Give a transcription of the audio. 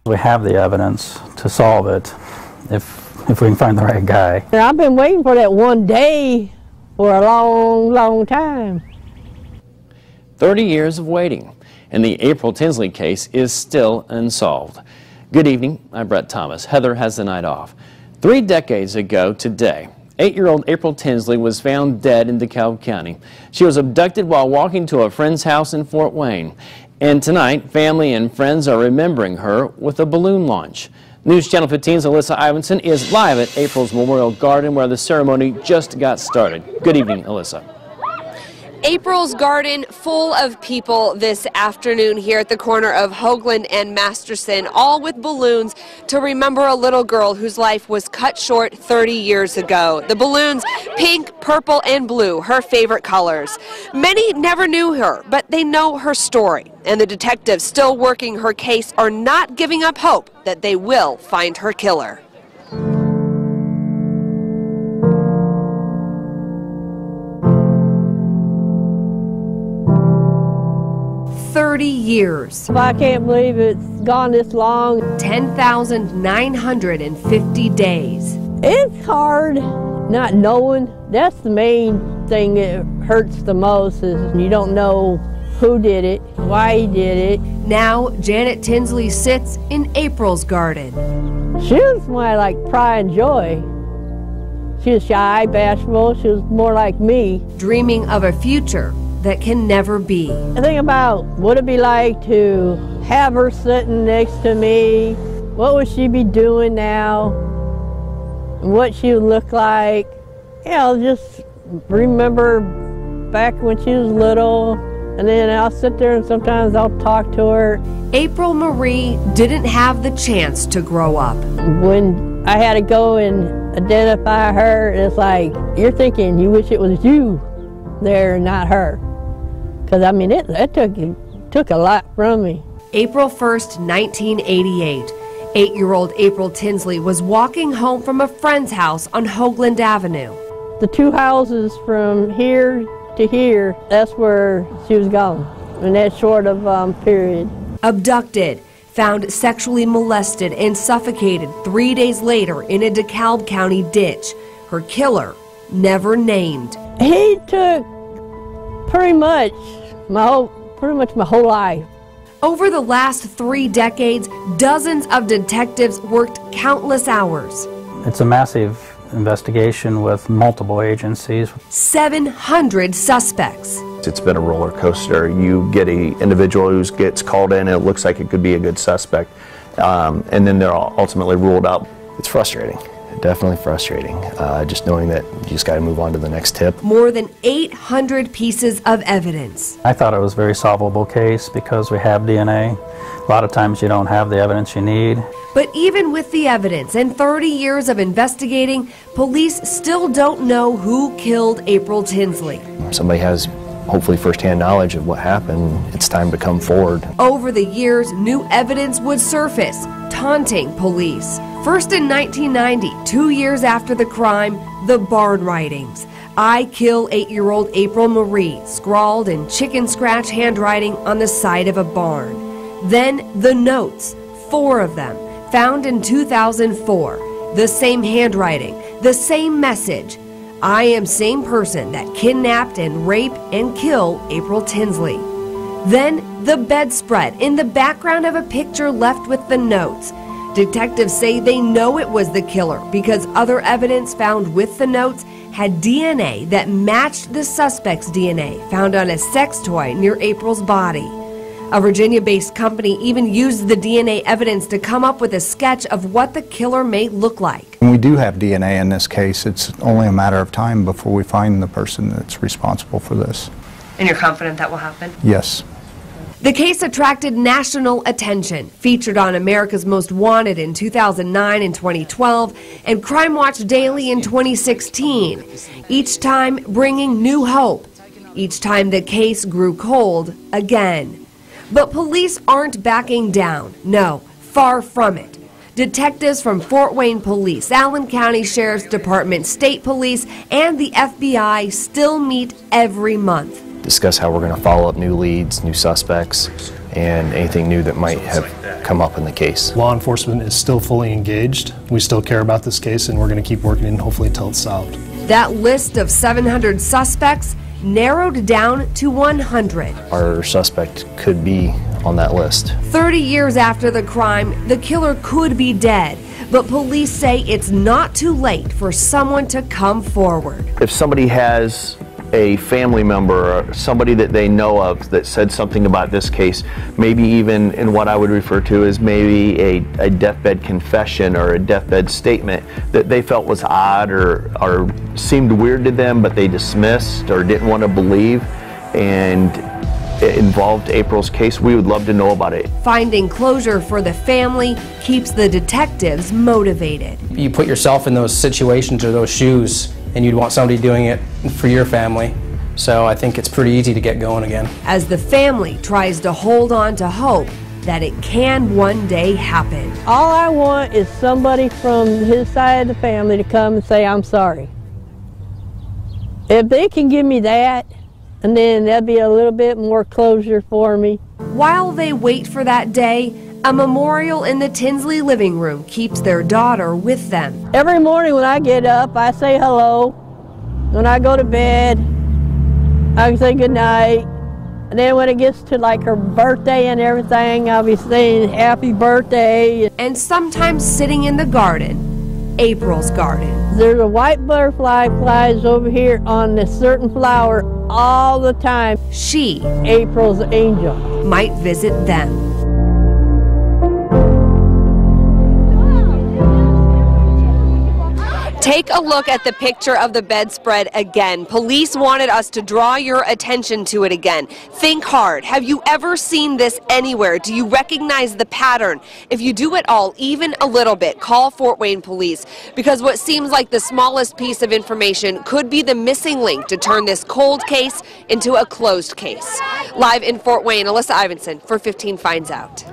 We have the evidence to solve it if we can find the right guy. I've been waiting for that one day for a long, long time. 30 years of waiting, and the April Tinsley case is still unsolved. Good evening, I'm Brett Thomas. Heather has the night off. 3 decades ago today, 8-year-old April Tinsley was found dead in DeKalb County. She was abducted while walking to a friend's house in Fort Wayne. And tonight, family and friends are remembering her with a balloon launch. News Channel 15's Alyssa Ivinson is live at April's Memorial Garden, where the ceremony just got started. Good evening, Alyssa. April's Garden full of people this afternoon here at the corner of Hoagland and Masterson, all with balloons to remember a little girl whose life was cut short 30 years ago. The balloons, pink, purple, and blue, her favorite colors. Many never knew her, but they know her story. And the detectives still working her case are not giving up hope that they will find her killer. 30 years. I can't believe it's gone this long. 10,950 days. It's hard not knowing. That's the main thing that hurts the most, is you don't know who did it, why he did it. Now Janet Tinsley sits in April's Garden. She was my pride and joy. She was shy, bashful. She was more like me. Dreaming of a future that can never be. I think about what it'd be like to have her sitting next to me. What would she be doing now? And what she would look like. Just remember back when she was little, and then I'll sit there and sometimes I'll talk to her. April Marie didn't have the chance to grow up. When I had to go and identify her, it's like, you're thinking you wish it was you there and not her. Because, it took a lot from me. April 1st, 1988. 8-year-old April Tinsley was walking home from a friend's house on Hoagland Avenue. The 2 houses from here to here, that's where she was gone in that short of period. Abducted, found sexually molested and suffocated 3 days later in a DeKalb County ditch. Her killer, never named. He took pretty much my whole life. Over the last 3 decades, dozens of detectives worked countless hours. It's a massive investigation with multiple agencies. 700 suspects. It's been a roller coaster. You get an individual who gets called in and it looks like it could be a good suspect, and then they're ultimately ruled out. It's frustrating. Definitely frustrating, just knowing that you just got to move on to the next tip. More than 800 pieces of evidence. I thought it was a very solvable case because we have DNA. A lot of times you don't have the evidence you need. But even with the evidence and 30 years of investigating, police still don't know who killed April Tinsley. Somebody has hopefully firsthand knowledge of what happened. It's time to come forward. Over the years, new evidence would surface, taunting police. First in 1990, 2 years after the crime, the barn writings. I kill 8-year-old April Marie, scrawled in chicken scratch handwriting on the side of a barn. Then the notes, 4 of them, found in 2004. The same handwriting, the same message. I am same person that kidnapped and raped and killed April Tinsley. Then the bedspread in the background of a picture left with the notes. Detectives say they know it was the killer because other evidence found with the notes had DNA that matched the suspect's DNA found on a sex toy near April's body. A Virginia-based company even used the DNA evidence to come up with a sketch of what the killer may look like. We do have DNA in this case. It's only a matter of time before we find the person that's responsible for this. And you're confident that will happen? Yes. The case attracted national attention, featured on America's Most Wanted in 2009 and 2012, and Crime Watch Daily in 2016, each time bringing new hope. Each time the case grew cold again. But police aren't backing down. No, far from it. Detectives from Fort Wayne Police, Allen County Sheriff's Department, State Police, and the FBI still meet every month. Discuss how we're going to follow up new leads, new suspects, and anything new that might have come up in the case. Law enforcement is still fully engaged. We still care about this case, and we're going to keep working and hopefully until it's solved. That list of 700 suspects narrowed down to 100. Our suspect could be on that list. 30 years after the crime, the killer could be dead, but police say it's not too late for someone to come forward. If somebody has a family member or somebody that they know of that said something about this case, maybe even in what I would refer to as maybe a deathbed confession or a deathbed statement that they felt was odd or seemed weird to them, but they dismissed or didn't want to believe, and it involved April's case, we would love to know about it. Finding closure for the family keeps the detectives motivated. You put yourself in those situations or those shoes, and you'd want somebody doing it for your family. So I think it's pretty easy to get going again. As the family tries to hold on to hope that it can one day happen. All I want is somebody from his side of the family to come and say, I'm sorry. If they can give me that, and then that'd be a little bit more closure for me. While they wait for that day, a memorial in the Tinsley living room keeps their daughter with them. Every morning when I get up, I say hello. When I go to bed, I say good night. And then when it gets to like her birthday and everything, I'll be saying happy birthday. And sometimes sitting in the garden, April's garden. There's a white butterfly flies over here on this certain flower all the time. She, April's angel, might visit them. Take a look at the picture of the bedspread again. Police wanted us to draw your attention to it again. Think hard. Have you ever seen this anywhere? Do you recognize the pattern? If you do at all, even a little bit, call Fort Wayne Police, because what seems like the smallest piece of information could be the missing link to turn this cold case into a closed case. Live in Fort Wayne, Alyssa Ivinson for 15 Finds Out.